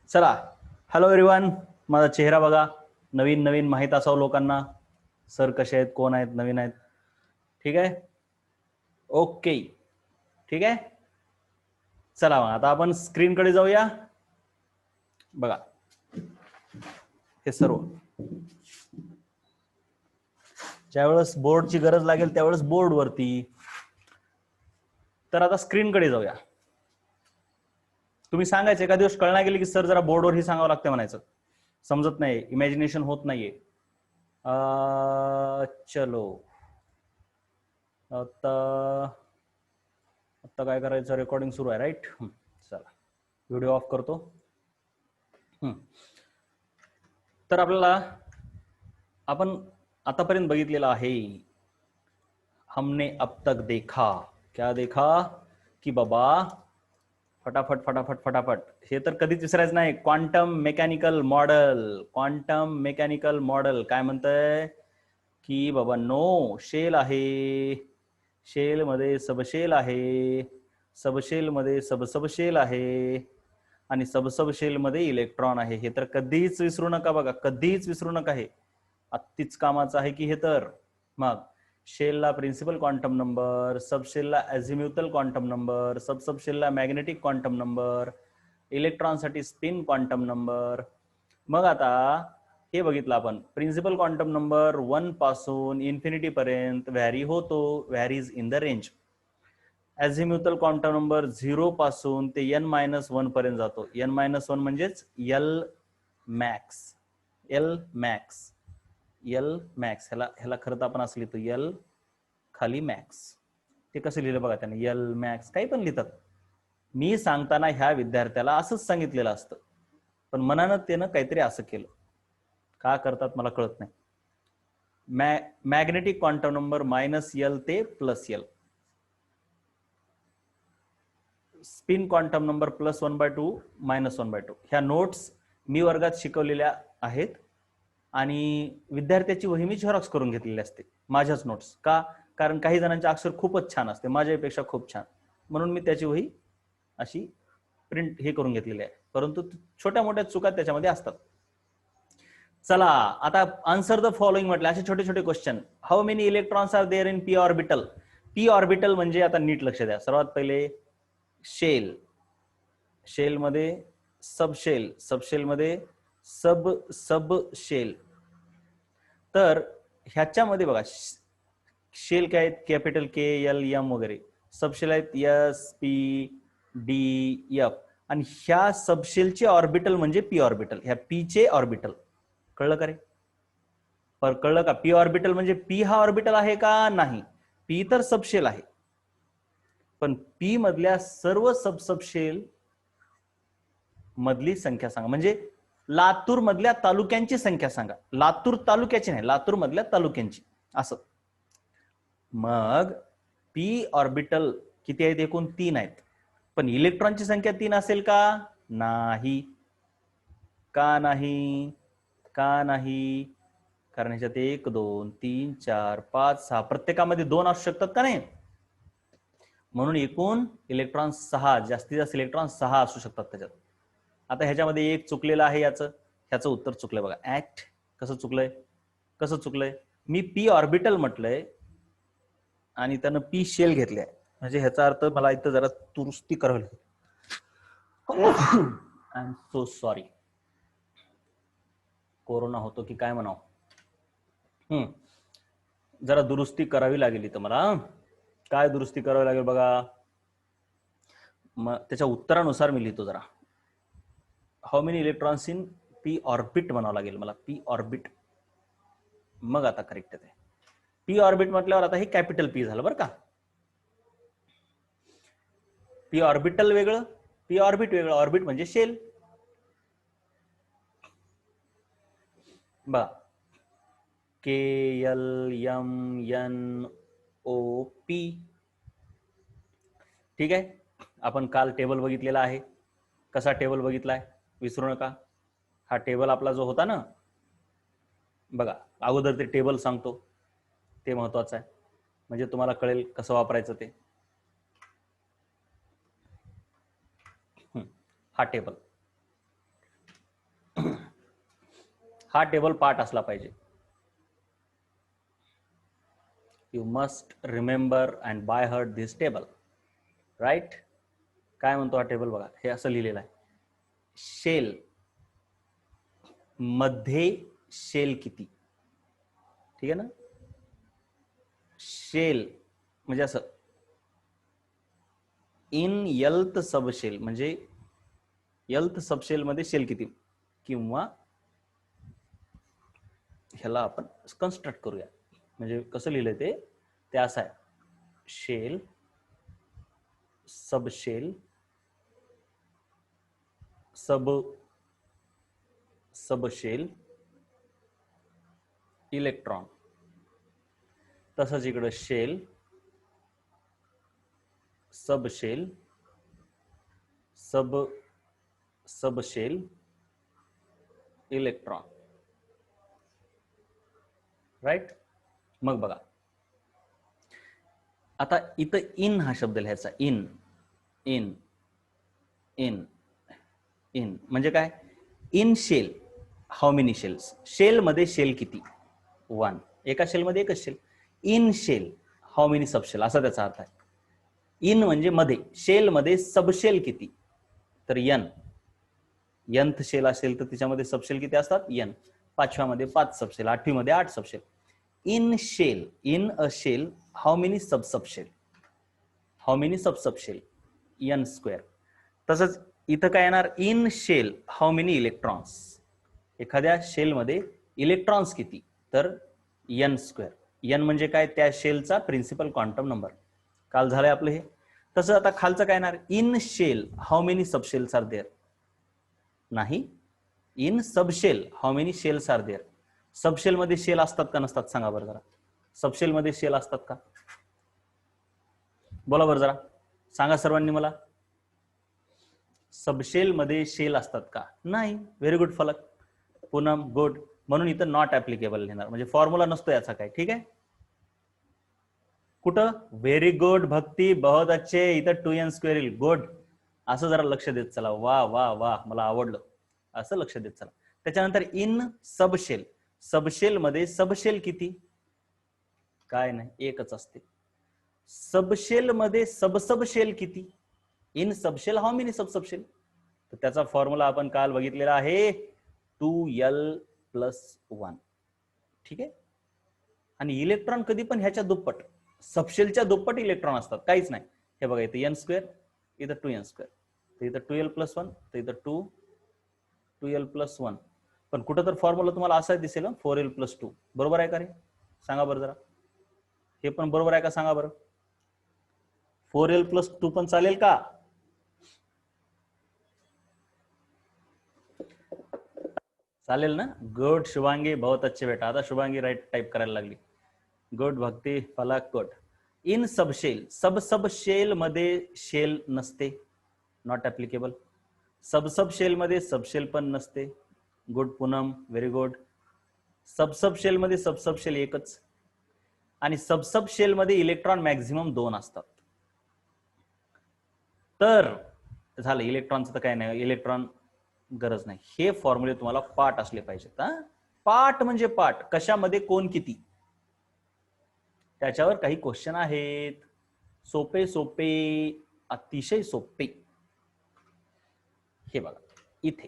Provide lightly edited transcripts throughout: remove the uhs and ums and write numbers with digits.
चला, hello everyone. माझा चेहरा बघा. नवीन नवीन माहीत असावं लोकांना. सर कसे आहेत, कोण आहेत, नवीन आहेत. ठीक आहे, ओके, ठीक आहे. चला मग आता आपण स्क्रीनकडे जाऊया. बघा हे सर्व ज्यावेळेस बोर्डची गरज लागेल त्यावेळेस बोर्ड वरती. तर आता स्क्रीनकडे जाऊया. तुम्ही सांगायचं एका दिवस कळणार गेले की सर जरा बोर्डवर ही सांगावं लागतं म्हणायचं. समजत नाही, इमॅजिनेशन होत नाहीये. चलो आता आता काय करायचं, रेकॉर्डिंग सुरू आहे राईट. चला व्हिडिओ ऑफ करतो. तर आपल्याला आपण आतापर्यंत बघितलेलं आहे. हमने अब तक देखा, क्या देखा की बाबा फटाफट फटाफट फटाफट हे तर कधीच विसरायचं नाही. Quantum mechanical model, quantum mechanical model काय म्हणतंय की बाबा नो शेल आहे, शेल मध्ये सबशेल आहे, सबशेल मध्ये सबशेल आहे आणि सबशेल मध्ये इलेक्ट्रॉन आहे. हे तर कधीच विसरू नका बघा, कधीच विसरू नका. हे अतिच कामाचं आहे की हे. तर मग शेलला प्रिन्सिपल क्वांटम नंबर, सबशेलला अझिम्युथल क्वांटम नंबर, सबशेलला मॅग्नेटिक क्वांटम नंबर, इलेक्ट्रॉनसाठी स्पिन क्वांटम नंबर. मग आता हे बघितलं आपण, प्रिन्सिपल क्वांटम नंबर 1 पासून इन्फिनिटी पर्यंत व्हॅरी होतो, varies in the range. Azimuthal quantum number 0 पासून ते n-1 पर्यंत जातो. n-1 म्हणजेच L max, L max, L max. ह्याला खरं तर आपण असं लिहितो एल खाली मॅक्स. ते कसं लिहिलं बघा त्याने, एल मॅक्स काही पण लिहितात. मी सांगताना ह्या विद्यार्थ्याला असंच सांगितलेलं असतं, पण मनानं त्यानं काहीतरी असं केलं. का करतात मला कळत नाही. मॅग्नेटिक क्वांटम नंबर -L ते +L, स्पिन क्वांटम नंबर +1/2 -1/2. ह्या नोट्स मी वर्गात शिकवलेल्या आहेत आणि विद्यार्थ्याची वही मी झेरॉक्स करून घेतलेली असते, माझ्याच नोट्स. का? कारण काही जणांचे अक्षर खूपच छान असते, माझ्यापेक्षा खूप छान, म्हणून मी त्याची वही अशी प्रिंट हे करून घेतलेली आहे. परंतु छोट्या मोठ्या चुका त्याच्यामध्ये असतात. चला आता आन्सर द फॉलोइंग म्हटलं, असे छोटे छोटे question. How many electrons are there in P orbital? P orbital म्हणजे आता नीट लक्ष द्या. सर्वात पहिले शेल, शेल मध्ये सबशेल, सबशेल मध्ये सबशेल. तर ह्याच्यामध्ये बघा शेल काय आहेत, कॅपिटल के, एल, एम वगैरे. सबशेल आहेत एस, पी, डी, एफ. आणि ह्या सबशेलचे ऑर्बिटल म्हणजे पी ऑर्बिटल. ह्या पी चे ऑर्बिटल. कळलं का रे? पर कळलं का? पी ऑर्बिटल म्हणजे पी हा ऑर्बिटल आहे का? नाही. पी तर सबशेल आहे, पण पी मधल्या सर्व सबशेल मधली संख्या सांगा. म्हणजे लातूर मधल्या तालुक्यांची संख्या सांगा. लातूर तालुक्याची नाही, लातूर मधल्या तालुक्यांची, असं. मग पी ऑर्बिटल किती आहेत? एकूण 3 आहेत. पण इलेक्ट्रॉनची संख्या 3 असेल का? नाही. का नाही? का नाही? कारण ह्याच्यात 1 2 3 4 5 6 प्रत्येकामध्ये 2 असू शकतात का नाही? म्हणून एकूण इलेक्ट्रॉन 6, जास्तीत जास्त इलेक्ट्रॉन 6 असू शकतात त्याच्यात. आता ह्याच्यामध्ये एक चुकलेलं आहे, ह्याचं उत्तर चुकलंय बघा. ऍक्ट कसं चुकलंय? कसं चुकलंय? मी पी ऑर्बिटल म्हटलंय आणि त्यानं पी शेल घेतलंय, म्हणजे ह्याचा अर्थ मला इथं जरा दुरुस्ती करावी लागेल. I am so sorry. Corona होतो की काय म्हणावं. जरा दुरुस्ती करावी लागेल इथं मला. काय दुरुस्ती करावी लागेल बघा, मग त्याच्या उत्तरानुसार मी लिहितो जरा. How many electrons in P orbit म्हणावं लागेल मला, पी ऑर्बिट. मग आता करेक्ट आहे. पी ऑर्बिट म्हटल्यावर आता हे कॅपिटल पी झालं बरं का. पी ऑर्बिटल वेगळं, पी ऑर्बिट वेगळं. ऑर्बिट म्हणजे शेल. बघा K L M N O P. ठीक आहे. आपण काल टेबल बघितलेला आहे. कसा टेबल बघितलाय विसरू नका. हा टेबल आपला जो होता ना, बघा अगोदर ते टेबल सांगतो, ते महत्वाचं आहे, म्हणजे तुम्हाला कळेल कसं वापरायचं ते. हा टेबल. हा टेबल पार्ट असला पाहिजे. You must remember and by heart this table, right. काय म्हणतो हा टेबल बघा, हे असं लिहिलेलं आहे. शेल मध्ये शेल किती, ठीक आहे ना. शेल म्हणजे असं इन यल्थ सबशेल म्हणजे यल्थ सबशेल मध्ये शेल किती, किंवा ह्याला आपण कन्स्ट्रक्ट करूया. म्हणजे कसं लिहिलंय ते असं आहे. Shell subshell subshell electron. तसंच इकडं shell subshell subshell electron, right. मग बघा आता इथं इन हा शब्द लिहायचा. इन इन इन इन म्हणजे काय. In shell how many shells, shell मध्ये शेल किती, 1. एका शेल मध्ये एकच shell. In shell how many subshell, असा त्याचा अर्थ आहे. इन म्हणजे मध्ये, शेल मध्ये सबशेल किती, तर एन. यंथ शेल असेल तर त्याच्यामध्ये सबशेल किती असतात, एन. 5व्या मध्ये 5 सबशेल, 8वी मध्ये 8 subshell. In shell, in a shell how many subshell, how many subshell, N square. तसंच इथं काय येणार, in shell how many electrons, एखाद्या शेलमध्ये इलेक्ट्रॉन्स किती, तर एन स्क्वेअर. एन म्हणजे काय, त्या शेलचा प्रिन्सिपल क्वांटम नंबर. काल झालंय आपलं हे. तसं आता खालचं काय येणार, in shell how many subshells are there, नाही. In subshell how many shells are there. Subshell मध्ये शेल असतात का नसतात सांगा बरं जरा. सबशेल मध्ये शेल असतात का, बोला बरं जरा, सांगा सर्वांनी मला. सबशेल मध्ये शेल असतात का, नाही. व्हेरी गुड फलक, पूनम, गुड. म्हणून इथं नॉट ऍप्लिकेबल लिहिणार, म्हणजे फॉर्म्युला नसतो याचा काय, ठीक आहे. कुठं, व्हेरी गुड भक्ती, बहुत अच्छे. इथं 2n स्क्वेअर येईल, गुड. असं जरा लक्ष देत चला, वा वा वा, मला आवडलं. असं लक्ष देत चला. त्याच्यानंतर इन सबशेल, सबशेल मध्ये सबशेल किती, काय नाही, एकच असते. सबशेल मध्ये सबशेल किती, in subshell how many subshell, तर त्याचा फॉर्म्युला आपण काल बघितलेला आहे, 2l+1, ठीक आहे. आणि इलेक्ट्रॉन कधी पण ह्याच्या दुप्पट, सबशेलच्या दुप्पट इलेक्ट्रॉन असतात, काहीच नाही. हे बघा, इथं एन स्क्वेअर, इथं 2n स्क्वेअर, तर इथं 2l+1, तर इथं 2l+1. पण कुठं तर फॉर्म्युला तुम्हाला असा दिसेल, 4l+2. बरोबर आहे का रे, सांगा बरं जरा. हे पण बरोबर आहे का सांगा बरं. 4l+2 पण चालेल का, चालेल ना. गुड शुभांगी, बहुत अच्छे बेटा. आता शुभांगी राईट टाइप करायला लागली. गुड भक्ती, फलक, गुड. इन सबशेल, सबशेल मध्ये शेल नसते, नॉट ऍप्लिकेबल. सबशेल मध्ये सबशेल पण नसते, good Poonam, very good. Subshell मध्ये सबशेल एकच. आणि सबशेल मध्ये इलेक्ट्रॉन मॅक्झिमम 2 असतात. तर झालं, इलेक्ट्रॉनचं तर काय नाही, इलेक्ट्रॉन गरज नाही. हे फॉर्म्युले तुम्हाला पाठ असले पाहिजेत. पाठ म्हणजे पाठ, कशामध्ये कोण किती, त्याच्यावर काही क्वेश्चन आहेत. सोपे सोपे, अतिशय सोपे. हे बघा इथे,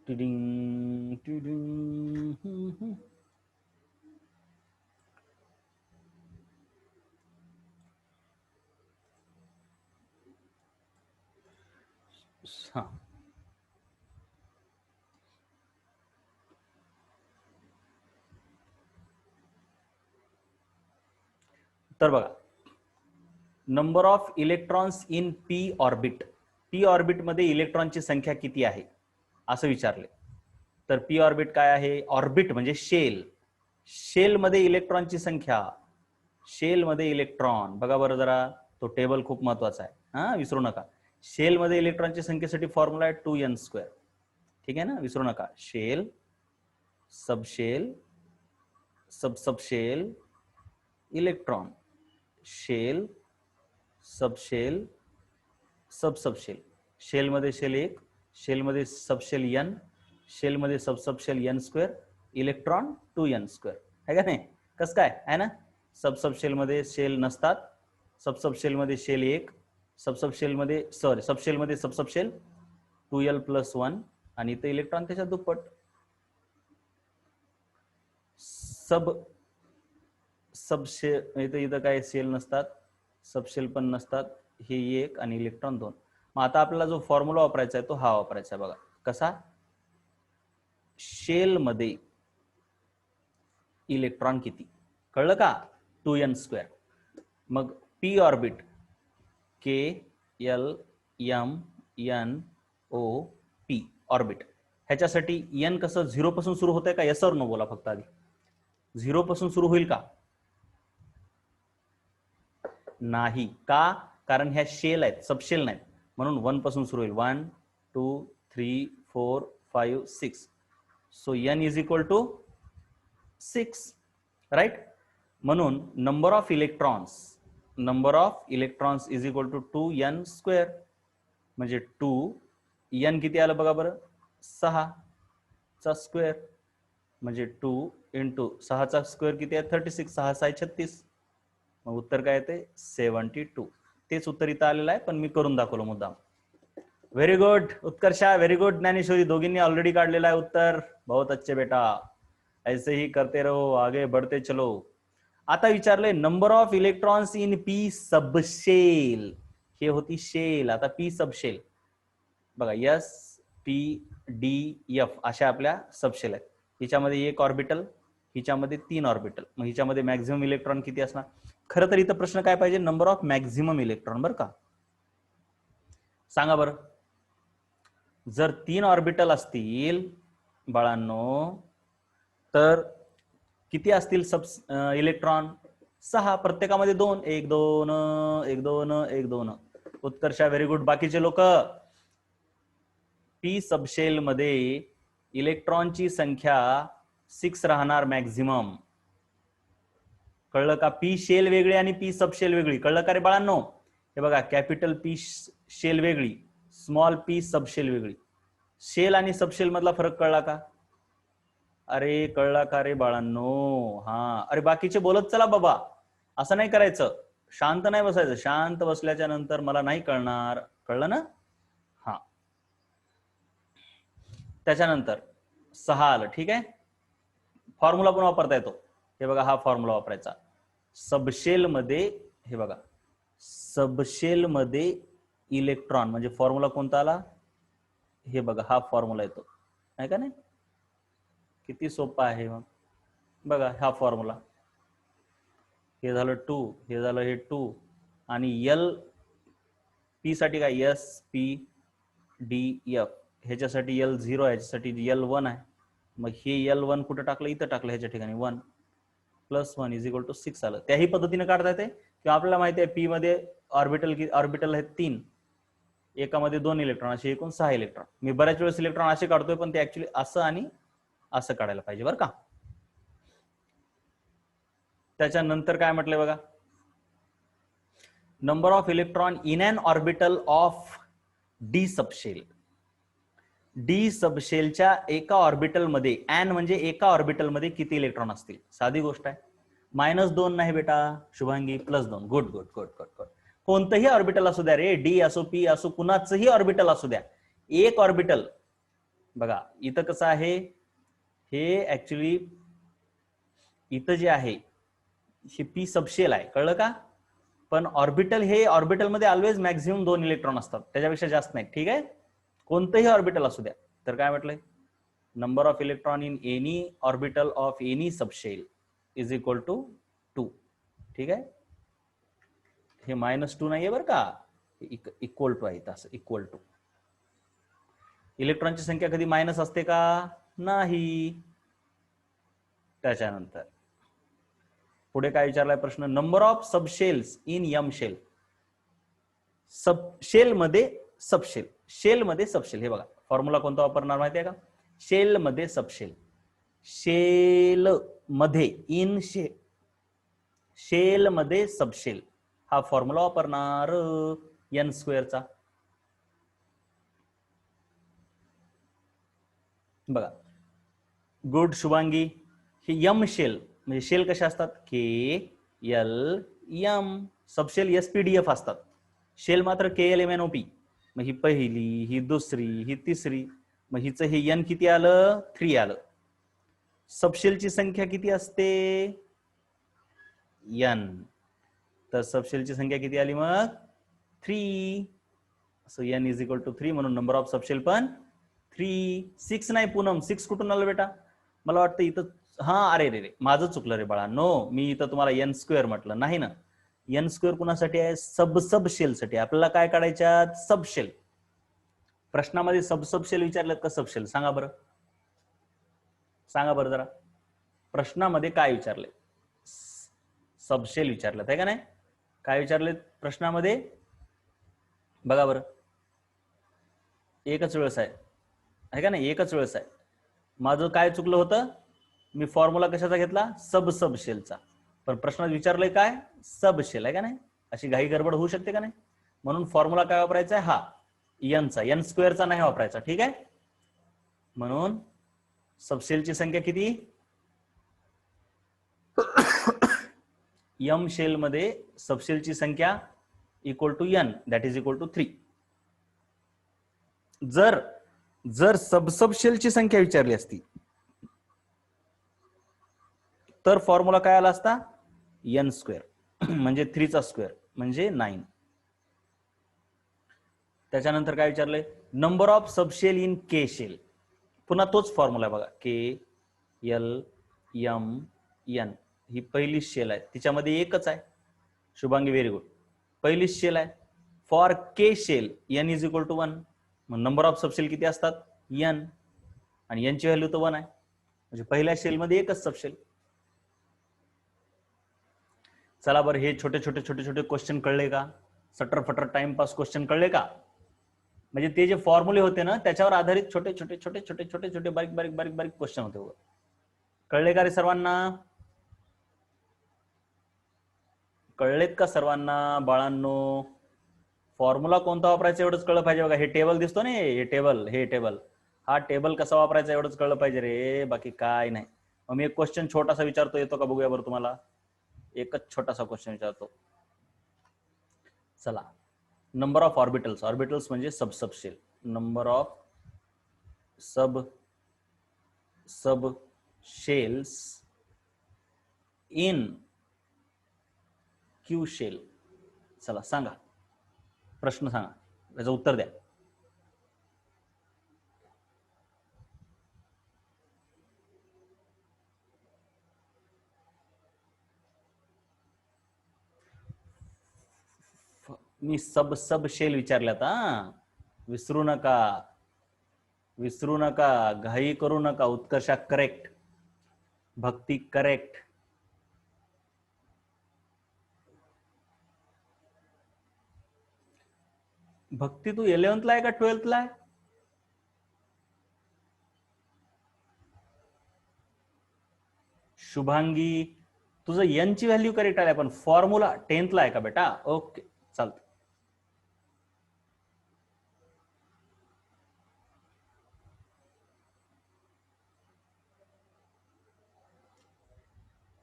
टिडिंग टिडिंग, हा, तर बघा, number of electrons in P orbit, P orbit मध्ये इलेक्ट्रॉनची संख्या किती आहे असं विचारले. तर पी ऑर्बिट काय आहे, ऑर्बिट म्हणजे शेल, शेल मध्ये इलेक्ट्रॉनची संख्या, शेल मध्ये इलेक्ट्रॉन बघा बरं जरा, तो टेबल खूप महत्वाचा आहे, हा विसरू नका. शेल मध्ये इलेक्ट्रॉनची संख्येसाठी फॉर्म्युला आहे 2n स्क्वेअर, ठीक आहे ना, विसरू नका. Shell subshell subshell electron, shell subshell subshell, shell मध्ये शेल 1, शेलमध्ये सबशेल n, शेलमध्ये subshell n square, electron 2n square, आहे का नाही? कसं काय आहे ना? सबशेलमध्ये शेल नसतात, सबशेलमध्ये शेल 1, सबशेलमध्ये सबशेल 2l+1 आणि इथं इलेक्ट्रॉन त्याच्या दुप्पट. सबशेल इथं काय शेल नसतात, सबशेल पण नसतात, हे 1 आणि इलेक्ट्रॉन 2. मग आता आपल्याला जो फॉर्म्युला वापरायचा आहे तो हा वापरायचा आहे बघा. कसा? शेल मध्ये इलेक्ट्रॉन किती, कळलं का? 2n square. मग p orbit k l m n o p orbit, ह्याच्यासाठी n कसं 0 पासून सुरू होतंय का? यस और नो बोला फक्त आधी. 0 पासून सुरू होईल का? नाही. का? कारण ह्या शेल आहेत, सबशेल नाहीत, म्हणून 1 पासून सुरू होईल. 1 2 3 4 5 6. So n is equal to 6, right? म्हणून number of electrons is equal to 2n square. म्हणजे 2n किती आलं बघा बरं? 6 चा स्क्वेअर, म्हणजे 2 इंटू 6 चा स्क्वेअर किती आहे? 36. 6 6 36. मग उत्तर काय येते? 72. तेच उत्तर इथं आलेलं आहे, पण मी करून दाखवलं मुद्दाम. Very good Utkarsha, very good Dnyaneshwari, दोघींनी ऑलरेडी काढलेलं आहे उत्तर. बहुत अच्छे बेटा, ऐसे ही करते रहो, आगे बढ़ते चलो. आता विचारले number of electrons in P subshell. हे होती शेल, आता पी सबशेल बघा. एस पी डी एफ अशा आपल्या सबशेल आहेत. हिच्यामध्ये 1 ऑर्बिटल, हिच्यामध्ये 3 ऑर्बिटल. मग हिच्यामध्ये मॅक्झिमम इलेक्ट्रॉन किती असणार? खरं तर इथं प्रश्न काय पाहिजे? नंबर ऑफ मॅक्झिमम इलेक्ट्रॉन, बरं का? सांगा बरं. जर 3 ऑर्बिटल असतील बाळांनो, तर किती असतील इलेक्ट्रॉन? 6. प्रत्येकामध्ये 2. 1 2 1 2 1 2. Utkarsha very good. बाकीचे लोक, पी सबशेल मध्ये इलेक्ट्रॉनची संख्या 6 राहणार मॅक्झिमम. कळलं का? पी शेल वेगळी आणि पी सबशेल वेगळी. कळलं का रे बाळांनो? हे बघा, कॅपिटल पी शेल वेगळी, स्मॉल पी सबशेल वेगळी. शेल आणि सबशेल मधला फरक कळला का? अरे कळला का रे बाळांनो? हा. अरे बाकीचे बोलत चला बाबा, असं नाही करायचं. शांत नाही बसायचं. शांत बसल्याच्या नंतर मला नाही कळणार. कळलं ना? हा. त्याच्यानंतर 6 आलं, ठीक आहे. फॉर्म्युला पण वापरता येतो. हे बघा, हा फॉर्म्युला वापरायचा. सबशेल मध्ये, हे बघा, सबशेल मध्ये इलेक्ट्रॉन म्हणजे फॉर्म्युला कोणता आला? हे बघा, हा फॉर्म्युला येतो, आहे का नाही? किती सोपा आहे. मग बघा, हा फॉर्म्युला, हे झालं 2, हे झालं हे 2, आणि एल पी साठी काय? S P D F. ह्याच्यासाठी L0 आहे, ह्याच्यासाठी L1 आहे. मग हे L1 कुठं टाकलं? इथं टाकलं, ह्याच्या ठिकाणी 1 + 1 = 6 आलं. त्याही पद्धतीने काढता येते, किंवा आपल्याला माहिती आहे पी मध्ये ऑर्बिटल आहेत 3, एकामध्ये 2 इलेक्ट्रॉन, असे एकूण 6 इलेक्ट्रॉन. मी बऱ्याच वेळेस इलेक्ट्रॉन असे काढतोय, पण ते ऍक्च्युली असं आणि असं काढायला पाहिजे, बरं का? त्याच्यानंतर काय म्हटलंय बघा, number of electron in N orbital of D subshell. D सबशेलच्या एका ऑर्बिटल मध्ये, एन म्हणजे एका ऑर्बिटल मध्ये किती इलेक्ट्रॉन असतील? साधी गोष्ट आहे. -2 नाही बेटा Shubhangi, +2. Good good good good good. कोणतंही ऑर्बिटल असू द्या रे, डी असो पी असो, कुणाचंही ऑर्बिटल असू द्या, एक ऑर्बिटल बघा. इथं कसं आहे, हे ऍक्च्युली इथं जे आहे हे पी सबशेल आहे, कळलं का? पण ऑर्बिटल, हे ऑर्बिटल मध्ये ऑलवेज मॅक्झिमम 2 इलेक्ट्रॉन असतात, त्याच्यापेक्षा जास्त नाही, ठीक आहे? कोणतंही ऑर्बिटल असू द्या. तर काय म्हटलंय? Number of electron in any orbital of any subshell is equal to 2, ठीक आहे? हे -2 नाहीये बरं का, इक्वल टू आहे, असं इक्वल टू. इलेक्ट्रॉनची संख्या कधी मायनस असते का? नाही. त्याच्यानंतर पुढे काय विचारलाय प्रश्न? Number of subshells in M shell. Subshell मध्ये सबशेल, शेल मध्ये सबशेल. हे बघा, फॉर्म्युला कोणता वापरणार माहिती आहे का? शेल मध्ये सबशेल, शेल मध्ये इन शेल मध्ये सबशेल, हा फॉर्म्युला वापरणार n स्क्वेअरचा. बघा, गुड शुभांगी, हे यम शेल म्हणजे शेल कशा असतात, K L M, subshell SPDF असतात, शेल मात्र K L M N O P. मग ही पहिली, ही दुसरी, ही तिसरी, मग हिचं हे एन किती आलं, 3 आलं. सबशेलची संख्या किती असते, एन, तर सबशेलची संख्या किती आली मग 3. So N is equal to 3, म्हणून नंबर ऑफ सबशेल पण 3. 6 नाही पूनम, 6 कुठून आलं बेटा, मला वाटतं इथं, हा अरे रे रे माझं चुकलं रे बाळा, नो, मी इथं तुम्हाला एन स्क्वेअर म्हटलं नाही ना. एन स्क्वेअर कुणासाठी आहे, सबशेल साठी. आपल्याला काय काढायच्यात, सबशेल. प्रश्नामध्ये सबशेल विचारलेत का सबशेल, सांगा बरं, सांगा बरं जरा, प्रश्नामध्ये काय विचारले, सबशेल विचारलेत आहे का नाही, काय विचारलेत प्रश्नामध्ये, बघा बरं, एकच वेळेस आहे का नाही, एकच वेळेस आहे. माझं काय चुकलं होतं, मी फॉर्म्युला कशाचा घेतला, सबशेलचा, पण प्रश्नात विचारलंय काय, सबशेल आहे का नाही, अशी घाई गडबड होऊ शकते का नाही, म्हणून फॉर्म्युला काय वापरायचा आहे, हा एनचा, एन स्क्वेअरचा नाही वापरायचा, ठीक आहे. म्हणून सबशेलची संख्या किती, यम शेल मध्ये सबशेलची संख्या equal to N, that is equal to 3. जर सबशेलची संख्या विचारली असती तर फॉर्म्युला काय आला असता, एन स्क्वेअर म्हणजे 3चा स्क्वेअर म्हणजे 9. त्याच्यानंतर काय विचारलंय, number of subshell in K shell, पुन्हा तोच फॉर्म्युला आहे बघा, के एल एम एन, ही पहिली शेल आहे, तिच्यामध्ये एकच आहे, शुभांगी व्हेरी गुड, पहिली शेल आहे. For K shell N is equal to 1, मग नंबर ऑफ सबशेल किती असतात, एन, आणि एनची व्हॅल्यू तर 1 आहे, म्हणजे पहिल्या शेलमध्ये एकच सबशेल. चला बरं, हे छोटे छोटे छोटे छोटे क्वेश्चन कळले का, सटर फटर टाइमपास क्वेश्चन कळले का, म्हणजे ते जे फॉर्म्युले होते ना त्याच्यावर आधारित छोटे छोटे छोटे छोटे छोटे छोटे बारीक बारीक बारीक बारीक क्वेश्चन होते, कळले का रे सर्वांना, कळलेत का सर्वांना बाळांनो, फॉर्म्युला कोणता वापरायचा एवढंच कळलं पाहिजे बघा, हे टेबल दिसतो ना, हे टेबल हा टेबल कसा वापरायचा एवढंच कळलं पाहिजे रे, बाकी काय नाही. मग मी एक क्वेश्चन छोटासा विचारतो, येतो का बघूया बरं तुम्हाला, एकच छोटासा क्वेश्चन विचारतो, चला, नंबर ऑफ ऑर्बिटल्स, ऑर्बिटल्स म्हणजे subshell, number of subshells in Q shell, चला सांगा, प्रश्न सांगा, त्याचं उत्तर द्या. मी सबशेल विचारल्यात, हा विसरू नका, विसरू नका, घाई करू नका, उत्कर्षा करेक्ट, भक्ती करेक्ट. भक्ती तू 11th आहे का 12th आहे, शुभांगी तुझं एन ची व्हॅल्यू करेक्ट आली, पण फॉर्म्युला 10th आहे का बेटा, ओके चालतं.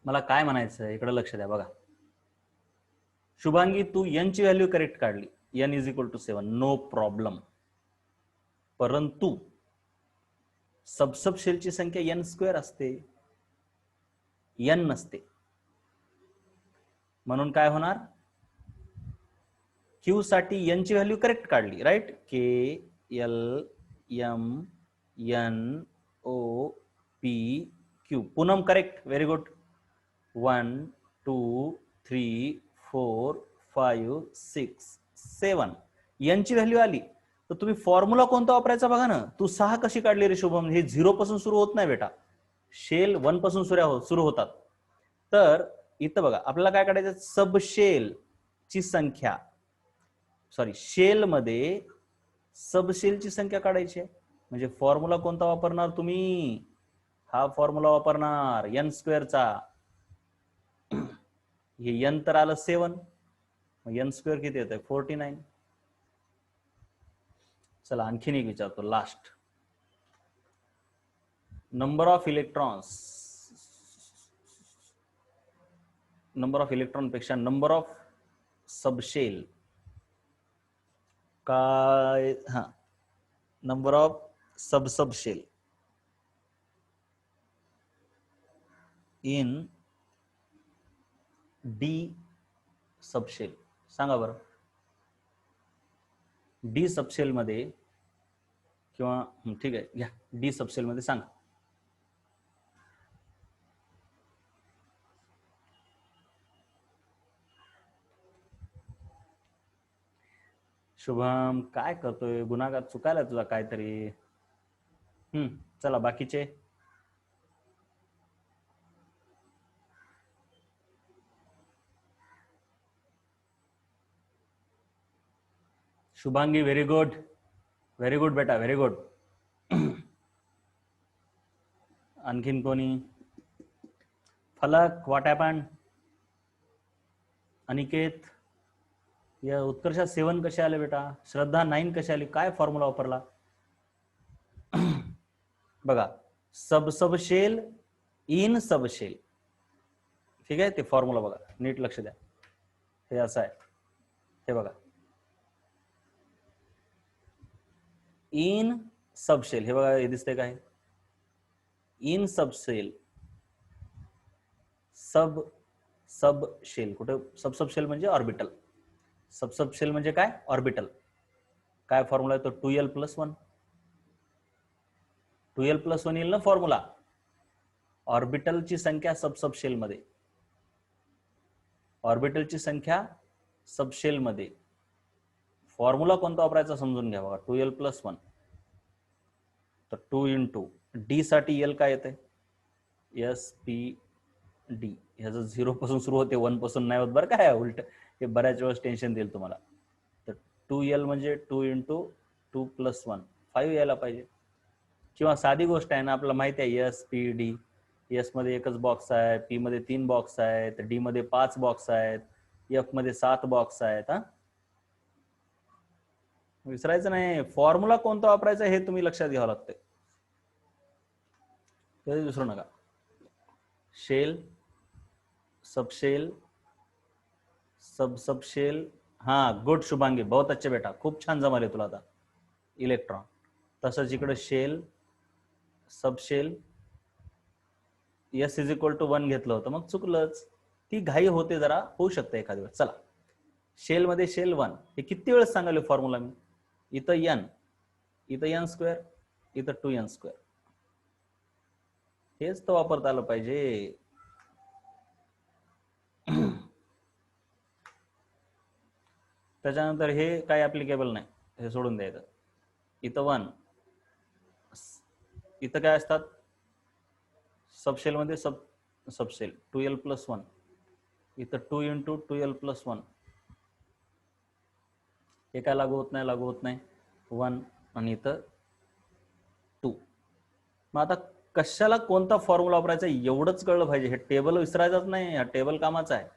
मला काय म्हणायचं इकडे लक्ष द्या बघा, शुभांगी तू एन ची व्हॅल्यू करेक्ट काढली, N is equal to 7, no problem, परंतु सबशेलची संख्या एन स्क्वेअर असते, एन नसते, म्हणून काय होणार, क्यू साठी एन ची व्हॅल्यू करेक्ट काढली, right, K L M N O P Q, Poonam correct, very good, 1 2 3 4 5 6 7, यांची व्हॅल्यू आली, तर तुम्ही फॉर्म्युला कोणता वापरायचा बघा ना. तू 6 कशी काढली रे शुभम, हे 0 पासून सुरू होत नाही बेटा, शेल 1 पासून सुरू होतात. तर इथं बघा आपल्याला काय काढायचं, सबशेल ची संख्या, सॉरी शेल मध्ये सबशेलची संख्या काढायची आहे, म्हणजे फॉर्म्युला कोणता वापरणार तुम्ही, हा फॉर्म्युला वापरणार एन स्क्वेअरचा, हे एन तर आलं 7, मग एन स्क्वेअर किती येतंय 49. चला आणखीन एक विचारतो लास्ट, नंबर ऑफ इलेक्ट्रॉन पेक्षा नंबर ऑफ सबशेल काय, हा, number of subshell in D subshell. सांगा बरं, डी सबशेल मध्ये किंवा ठीक आहे घ्या, डी सबशेल मध्ये सांगा. शुभम काय करतोय, गुन्हागार चुकायला तुझा काहीतरी. चला बाकीचे. Shubhangi very good, very good बेटा, व्हेरी गुड. आणखीन कोणी? फलक व्हॉट हॅपन? अनिकेत, या उत्कर्षा 7 कसे आले बेटा? श्रद्धा 9 कसे आली? काय फॉर्म्युला वापरला? बघा, सबशेल इन सबशेल, ठीक आहे, ते फॉर्म्युला बघा, नीट लक्ष द्या. हे असं आहे, हे बघा, इन सबशेल, हे बघा, हे दिसतंय काय? इन सबशेल, सबशेल कुठे? सबशेल म्हणजे ऑर्बिटल. सबशेल म्हणजे काय? ऑर्बिटल. काय फॉर्म्युला आहे तो? 2l+1. 2l+1 येईल ना फॉर्म्युला. ऑर्बिटलची संख्या सबशेल मध्ये, ऑर्बिटलची संख्या सबशेल मध्ये. फॉर्म्युला कोणता वापरायचा समजून घ्या बघा. 2l+1 तर 2 इंटू डी साठी एल काय येते? SPD. ह्याचं 0 पासून सुरू होते, 1 पासून नाही होत बरं काय, उलट हे बऱ्याच वेळेस टेन्शन देईल तुम्हाला. तर 2l म्हणजे 2 इंटू 2+1, 5 यायला पाहिजे. किंवा साधी गोष्ट आहे ना, आपल्याला माहिती आहे SPD. एस मध्ये एकच बॉक्स आहे, पी मध्ये 3 बॉक्स आहेत, डी मध्ये 5 बॉक्स आहेत, एफ मध्ये 7 बॉक्स आहेत. हा, विसरायचं नाही. फॉर्म्युला कोणता वापरायचा हे तुम्ही लक्षात घ्यावं लागतंय, ते विसरू नका. Shell, subshell, subshell. हाँ गुड शुभांगी, बहुत अच्छे बेटा, खूप छान जमाले तुला आता इलेक्ट्रॉन. तसंच इकडे शेल, सबशेल, S=1 घेतलं होतं, मग चुकलंच. ती घाई होते जरा, होऊ शकते एखाद्या वेळेस. चला, शेल मध्ये शेल 1 हे किती वेळेस सांगाले फॉर्म्युला मी? इथं n, इथं n², इथं 2n². हेच तर वापरता आलं पाहिजे. त्याच्यानंतर हे काय ऍप्लिकेबल नाही, हे सोडून द्यायचं. इथं 1, इथं काय असतात सबशेल मध्ये? सबशेल 2l+1, इथं 2 इंटू 2l+1. हे काय लागू होत नाही, लागू होत नाही. 1 आणि इथं 2. मग आता कशाला कोणता फॉर्म्युला वापरायचा एवढंच कळलं पाहिजे. हे टेबल विसरायचंच नाही, हा टेबल कामाचा आहे.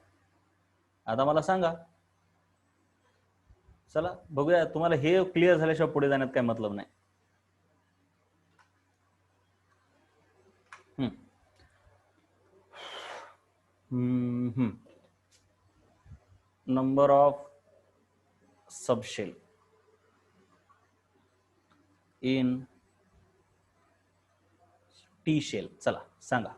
आता मला सांगा, चला बघूया, तुम्हाला हे क्लिअर झाल्याशिवाय पुढे जाण्यात काय मतलब नाही. Number of subshell in T shell, चला सांगा.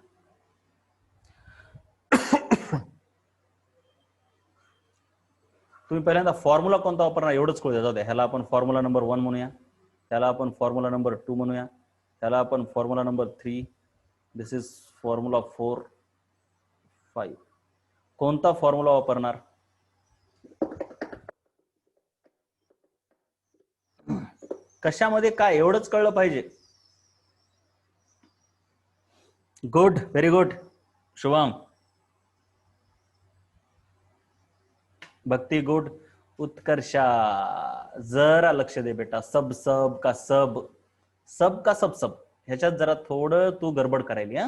तुम्ही पहिल्यांदा फॉर्म्युला कोणता वापरणार एवढंच कळू द्या. ह्याला आपण फॉर्म्युला नंबर 1 म्हणूया, त्याला आपण फॉर्म्युला नंबर 2 म्हणूया, त्याला आपण formula number 3, this is formula 4, 5. कोणता फॉर्म्युला वापरणार? कशामध्ये काय एवढंच कळलं पाहिजे. Good, very good Shubham. Bhakti good. Utkarsha जरा लक्ष दे बेटा. सब का सब, सब का सब ह्याच्यात जरा थोडं तू गडबड करायली. हा,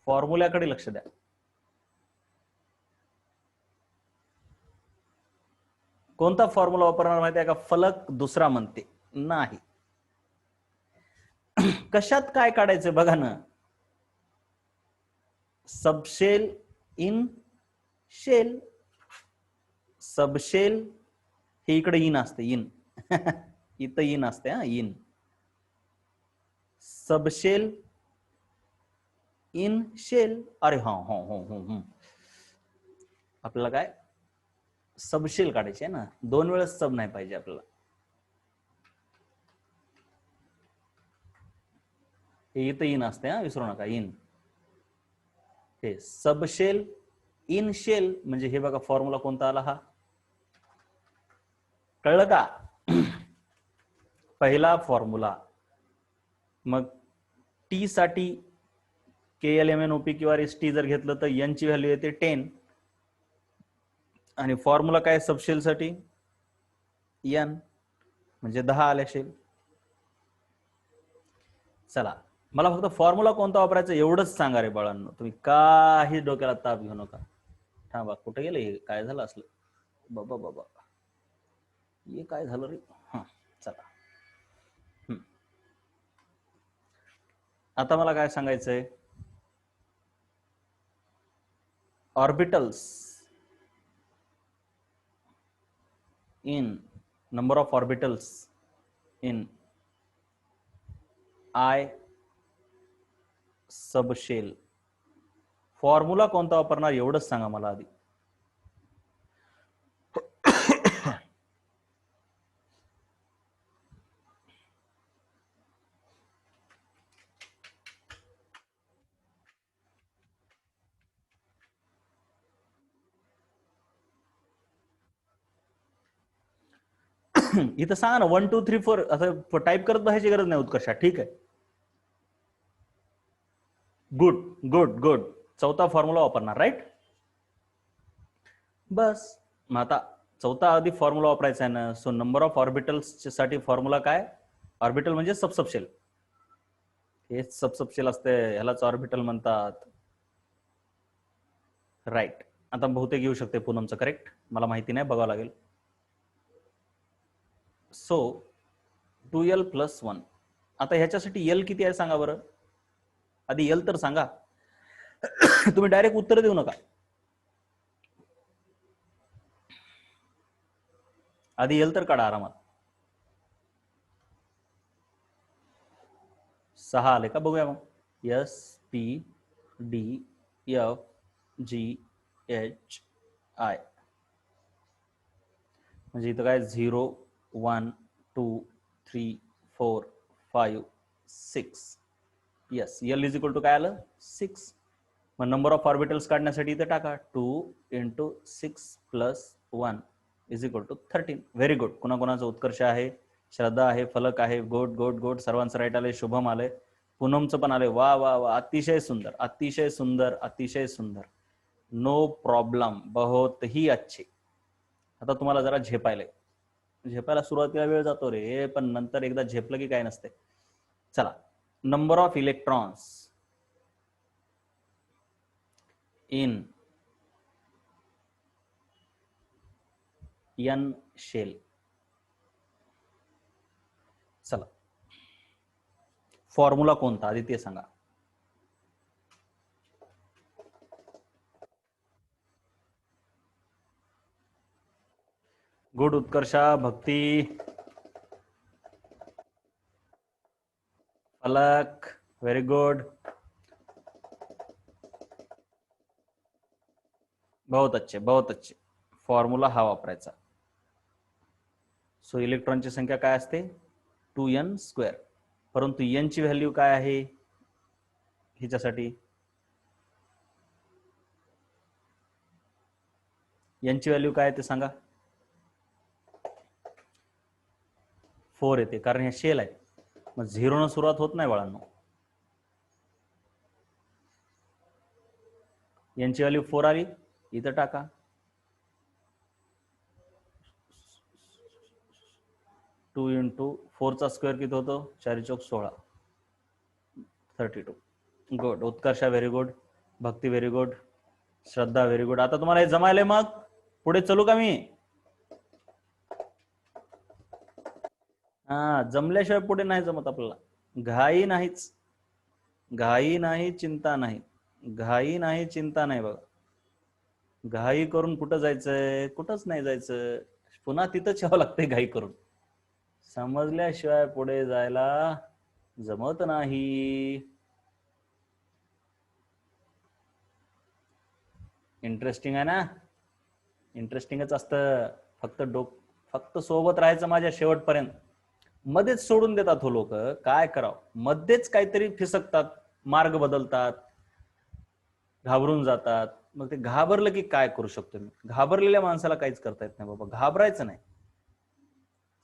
फॉर्म्युल्याकडे लक्ष द्या. कोणता फॉर्म्युला वापरणार माहिती आहे का? फलक दुसरा म्हणते नाही. कशात काय काढायचं बघा ना, सबशेल इन शेल. सबशेल हे इकडे इन असते, इन इथं इन असते, हा इन. Subshell in shell. अरे हा हो हो हो, आपल्याला काय सबशेल काढायचे ना, 2 वेळेस सब नाही पाहिजे आपल्याला. हे इथं इन असते, हा विसरू नका, इन. हे सबशेल इन शेल म्हणजे हे बघा फॉर्म्युला कोणता आला हा, कळलं का? पहिला फॉर्म्युला. मग टी साठी KLMNOP किंवा ST जर घेतलं तर एन ची व्हॅल्यू येते 10, आणि फॉर्म्युला काय सबशेल साठी एन म्हणजे 10 आले शेल. चला, मला फक्त फॉर्म्युला कोणता वापरायचा एवढंच सांगा रे बाळांनो, तुम्ही काही डोक्याला ताप घेऊ नका. थांबा, कुठे गेले हे, काय झालं असलं, बाबा बाबा हे काय झालं रे. हा चला, आता मला काय सांगायचंय, orbitals in number of orbitals in I subshell. Formula कोणता वापरणार एवढंच सांगा मला आधी. इथं सांगा ना, 1 2 3 4 असं टाईप करत बसायची गरज नाही उत्कर्षा, ठीक आहे. गुड गुड गुड, चौथा फॉर्म्युला वापरणार, राईट. बस, मग आता चौथा आधी फॉर्म्युला वापरायचा आहे ना. सो नंबर ऑफ ऑर्बिटल्स साठी फॉर्म्युला काय, ऑर्बिटल म्हणजे सबसबशेल. हे सबसबशेल असते, ह्यालाच ऑर्बिटल म्हणतात, राईट. आता बहुतेक येऊ शकते पूनमचं, करेक्ट, मला माहिती नाही, बघावं लागेल. So 2l + 1. आता ह्याच्यासाठी एल किती आहे सांगा बरं, आधी एल तर सांगा. तुम्ही डायरेक्ट उत्तर देऊ नका, आधी एल तर काढा आरामात. 6 आले का, बघूया मग. SPDFGHI म्हणजे इथं काय 0 1 2 3 4 5 6. Yes, L is equal to काय आलं, 6. मग नंबर ऑफ ऑर्बिटल्स काढण्यासाठी इथं टाका 2 × 6 + 1 is equal to 13. Very good. कुणाकुणाचा उत्कर्ष आहे, श्रद्धा आहे, फलक आहे, गुड गुड गुड, सर्वांचं राईट आले, शुभम आले, पूनमचं पण आले, वा वा वा, अतिशय सुंदर अतिशय सुंदर अतिशय सुंदर, नो प्रॉब्लेम, बहुत ही अच्छे. आता तुम्हाला जरा झेपायला सुरुवातीला वेळ जातो रे, पण नंतर एकदा झेपलं की काय नसते. चला, number of electrons in N shell. चला, फॉर्म्युला कोणता आधी ते सांगा. गुड उत्कर्षा, भक्ती, फलक, व्हेरी गुड, बहुत अच्छे बहुत अच्छे. फॉर्म्युला हा वापरायचा. सो इलेक्ट्रॉनची संख्या काय असते, 2n². परंतु एन ची व्हॅल्यू काय आहे ह्याच्यासाठी, एन ची व्हॅल्यू काय ते सांगा. 4 येते, कारण हे शेल आहे. मग 0 न सुरुवात होत नाही बाळांनो. यांची व्हॅल्यू 4 आली, इथं टाका. 2 × 4 स्क्वेअर किती होतो, 4 × 16, 32. गुड उत्कर्षा, व्हेरी गुड, भक्ती व्हेरी गुड, श्रद्धा व्हेरी गुड. आता तुम्हाला हे जमायले, मग पुढे चलू का मी. हा, जमल्याशिवाय पुढे नाही जमत आपल्याला. घाई नाहीच, घाई नाही, चिंता नाही, घाई नाही, चिंता नाही. बघा, घाई करून कुठं जायचंय? कुठंच नाही जायचं, पुन्हा तिथंच यावं लागतंय घाई करून. समजल्याशिवाय पुढे जायला जमत नाही. इंटरेस्टिंग आहे ना? इंटरेस्टिंगच असतं. फक्त सोबत राहायचं माझ्या शेवटपर्यंत. मध्येच सोडून देतात हो लोक. काय करावं, मध्येच काहीतरी फिसकतात, मार्ग बदलतात, घाबरून जातात. मग ते घाबरलं की काय करू शकतो मी? घाबरलेल्या माणसाला काहीच करता येत नाही बाबा, घाबरायचं नाही.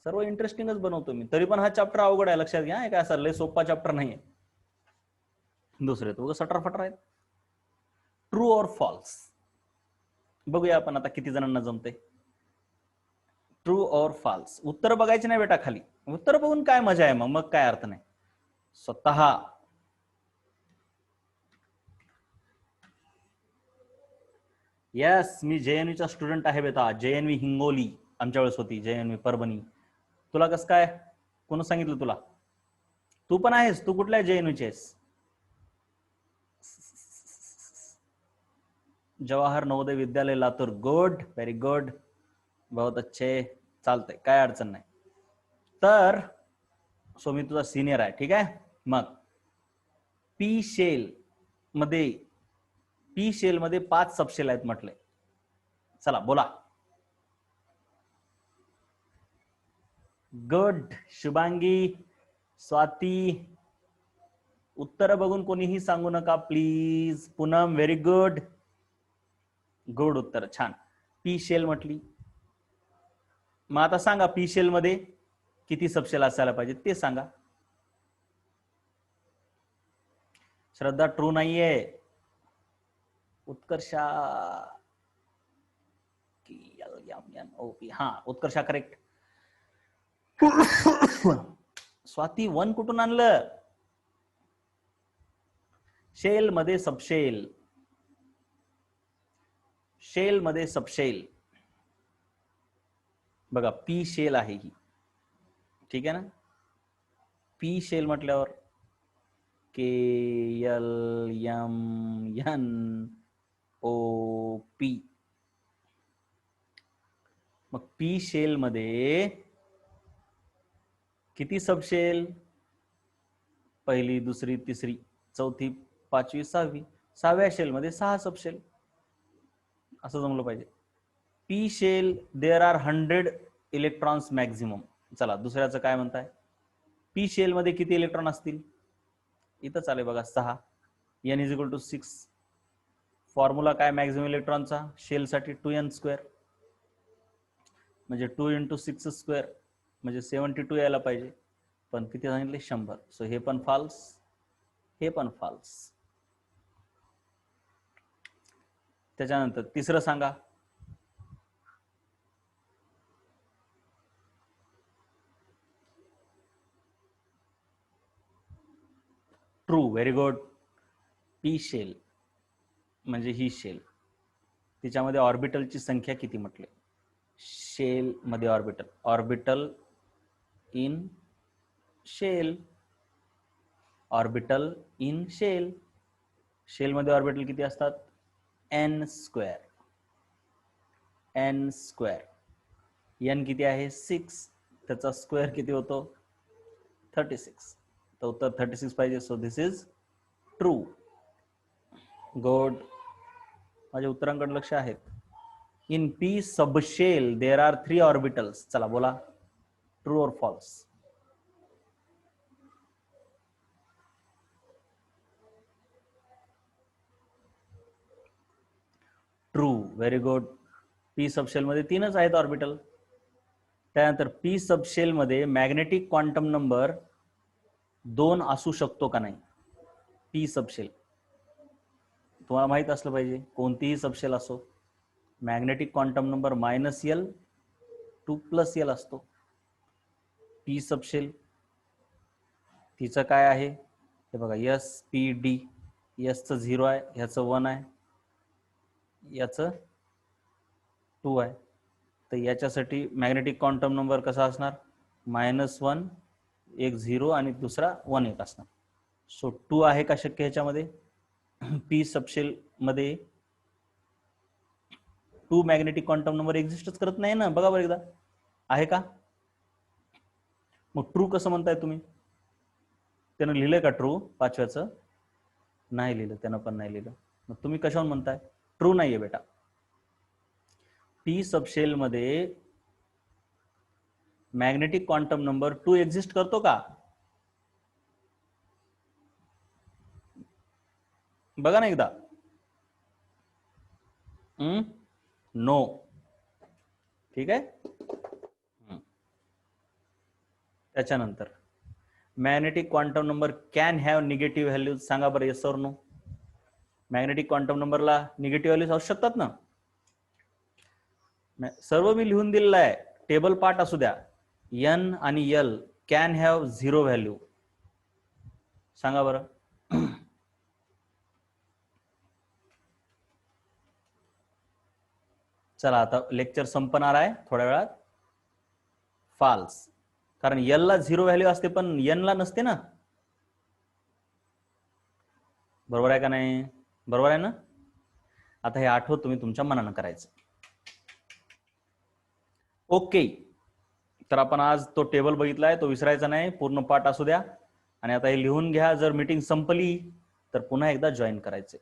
सर्व इंटरेस्टिंगच बनवतो मी. तरी पण हा चॅप्टर अवघड आहे, लक्षात घ्या. काय असं लय सोपा चॅप्टर नाहीये. दुसरे तो सटरफटर आहेत. ट्रू और फॉल्स बघूया आपण आता किती जणांना जमते. ट्रू और फॉल्स उत्तर बघायचे नाही बेटा खाली. उत्तर बघून काय मजा आहे? मग काय अर्थ नाही. स्वतः यस, मी JNVचा स्टुडंट आहे बेटा. JNV हिंगोली आमच्या वेळेस होती, JNV परभणी. तुला कसं काय? कोण सांगितलं तुला? तू पण आहेस? तू कुठल्या JNVची आहेस? Jawahar Navodaya Vidyalaya Latur. Good, very good, बहुत अच्छे. चालतंय, काय अडचण नाही. तर सो मी तुझा सिनियर आहे, ठीक आहे. मग पी शेल मध्ये 5 सबशेल आहेत म्हटले. चला बोला. गुड, शुभांगी, स्वाती. उत्तर बघून कोणीही सांगू नका please. Poonam, very good, good उत्तर, छान. पी शेल म्हटली. मग आता सांगा, पी शेल मध्ये किती सबशेल असायला पाहिजे ते सांगा. श्रद्धा ट्रू नाहीये. उत्कर्षा, हा उत्कर्षा करेक्ट. स्वाती 1 कुठून आणलं? शेल मध्ये सबशेल, शेल मध्ये सबशेल बघा. पी शेल आहे ही, ठीक आहे ना. पी शेल म्हटल्यावर KLMNOP. मग पी शेल मध्ये किती सबशेल? पहिली, दुसरी, तिसरी, चौथी, पाचवी, सहावी. 6व्या शेल मध्ये 6 सबशेल. असं जमलं पाहिजे. P shell there are 100 electrons maximum. चला दुसऱ्याचं काय म्हणताय? पी शेल मध्ये किती इलेक्ट्रॉन असतील? इथं चालेल बघा, 6. n = 6. फॉर्म्युला काय मॅक्झिमम इलेक्ट्रॉनचा शेल साठी? 2n², म्हणजे 2 × 6² म्हणजे 72 यायला पाहिजे. पण किती सांगितले? 100. सो हे पण फॉल्स, हे पण फॉल्स. त्याच्यानंतर तिसरं सांगा. True, very good. P shell म्हणजे ही शेल, तिच्यामध्ये ऑर्बिटलची संख्या किती म्हटले? शेल मध्ये orbital, orbital in shell, orbital in shell. Shell मध्ये ऑर्बिटल किती असतात? n². n किती आहे? 6. त्याचा स्क्वेअर किती होतो? 36. तर उत्तर 36 पाहिजे. So this is true. Good, माझ्या उत्तरांकडे लक्ष आहेत. In P subshell there are 3 orbitals. चला बोला, ट्रू और false? True, very good. P subshell मध्ये 3च आहेत ऑर्बिटल. त्यानंतर पी सबशेल मध्ये मॅग्नेटिक क्वांटम नंबर 2 असू शकतो का नाही? पी सबशेल तुम्हाला माहित असलं पाहिजे. कोणतीही सबशेल असो, magnetic quantum number -L 2 + L असतो. पी सबशेल तिचं काय आहे हे बघा. SPD, चं 0 आहे, ह्याचं 1 आहे, याचं 2 आहे. तर याच्यासाठी मॅग्नेटिक क्वांटम नंबर कसा असणार? -1 एक 0 आणि दुसरा 1 1 असणार. सो 2 आहे का शक्य ह्याच्यामध्ये? पी सबशेल मध्ये 2 मॅग्नेटिक क्वांटम नंबर एक्झिस्टच करत नाही ना, बघा बरं एकदा, आहे का? मग ट्रू कसं म्हणताय तुम्ही? त्यानं लिहिलंय का ट्रू? पाचव्याचं नाही लिहिलं, त्यानं पण नाही लिहिलं. मग तुम्ही कशावर म्हणताय? ट्रू नाहीये बेटा. पी सबशेल मध्ये मॅग्नेटिक क्वांटम नंबर 2 एक्झिस्ट करतो का? बघा ना एकदा. नो. ठीक आहे. त्याच्यानंतर magnetic quantum number can have negative values. सांगा बरं, येस और नो. मॅग्नेटिक क्वांटम नंबरला निगेटिव्ह व्हॅल्यूज असू शकतात ना? सर्व मी लिहून दिलेलं आहे, टेबल पार्ट असू द्या. एन आणि एल कॅन हॅव 0 व्हॅल्यू. सांगा बरं. चला आता लेक्चर संपणार आहे थोड्या वेळात. फाल्स, कारण एल ला 0 व्हॅल्यू असते पण एन ला नसते ना. बरोबर आहे का नाही? बरोबर आहे ना? आता हे आठवत तुम्ही तुमच्या मनानं करायचं. ओके. तर आपण आज तो टेबल बघितलाय, तो विसरायचा नाही, पूर्ण पाठ असू द्या. आणि आता हे लिहून घ्या. जर मीटिंग संपली तर पुन्हा एकदा जॉईन करायचे.